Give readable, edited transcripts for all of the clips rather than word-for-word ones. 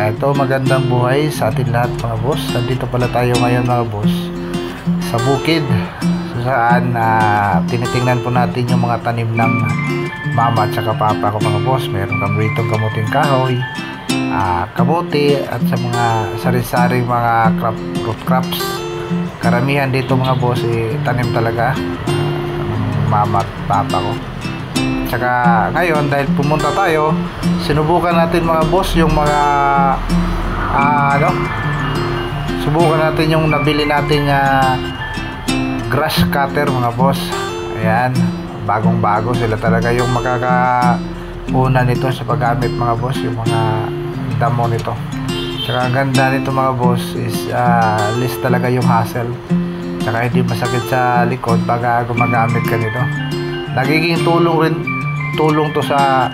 Ito magandang buhay sa atin lahat mga boss. Nandito pala tayo ngayon mga boss sa bukid, saan tinitingnan po natin yung mga tanim ng mama at saka papa ko mga boss. Meron kami rito kamuting kahoy, kamote at sa mga sari-saring mga root crops. Karamihan dito mga boss tanim talaga ng mama at papa ko. Tsaka ngayon dahil pumunta tayo, sinubukan natin mga boss yung mga subukan natin yung nabili natin grass cutter mga boss. Ayan, bagong bago sila talaga yung makakauna nito sa paggamit mga boss, yung mga damo nito. Tsaka ang ganda nito mga boss is less talaga yung hassle, tsaka hindi masakit sa likod baga gumagamit ka nito. Nagiging tulong to sa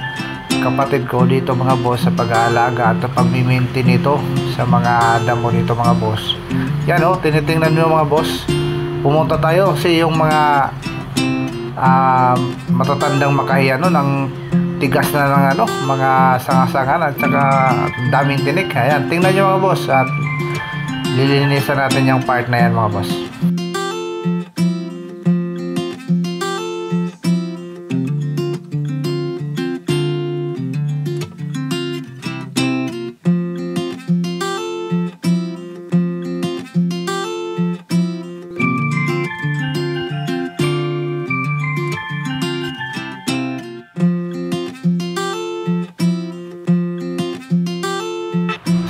kapatid ko dito mga boss sa pag-aalaga at pag-maintain nito sa mga damo nito mga boss. Yan tinitingnan nyo mga boss, pumunta tayo kasi yung mga matatandang makahiya ng tigas na ng mga sanga-sangan at saka daming tinik. Ayan, tingnan nyo mga boss at lilinisan natin yung part na yan mga boss.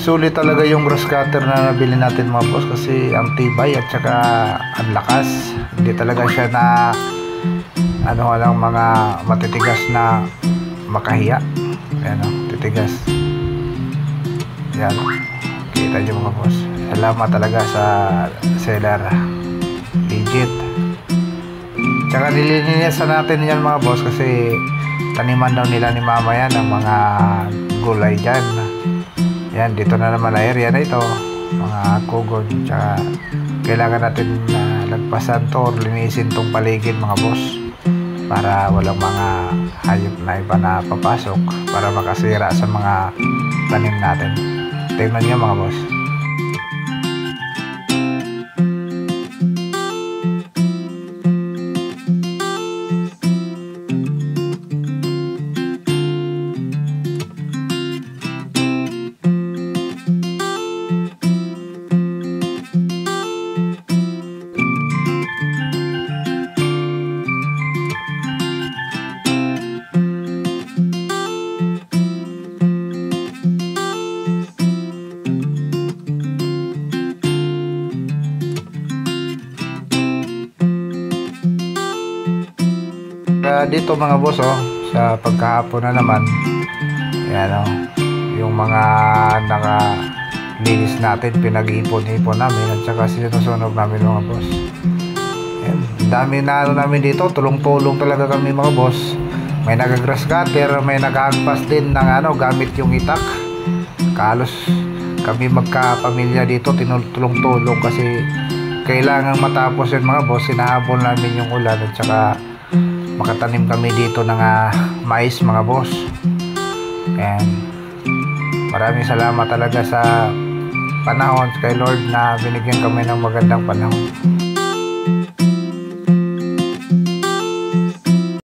Sulit talaga yung grass cutter na nabili natin mga boss kasi ang tibay at saka ang lakas. Hindi talaga siya na walang mga matitigas na makahiya. Ayan titigas. Yan, kita nyo mga boss. Salamat talaga sa seller, legit. Tsaka nilinisan natin yan mga boss kasi taniman daw nila ni mama yan ng mga gulay dyan. Yan, dito na naman na area na ito, mga kugon. Tsaka kailangan natin lagpasan to or linisin tong paligid mga boss para walang mga hayop na iba na papasok para makasira sa mga tanim natin. Tingnan nyo mga boss. Dito mga boss sa pagkahapon na naman, yan yung mga nakalinis natin, pinag-ipon-ipon namin at saka sinusunog namin mga boss. Yan, dami na namin dito, tulong-tulong talaga kami mga boss. May nagagrass cutter, may nagagpas din ng gamit yung itak. Kalos kami magkapamilya dito, tinulong-tulong kasi kailangan matapos yun mga boss. Sinahabol namin yung ulan at saka makatanim kami dito ng mais mga boss. And maraming salamat talaga sa panahon kay Lord na binigyan kami ng magandang panahon.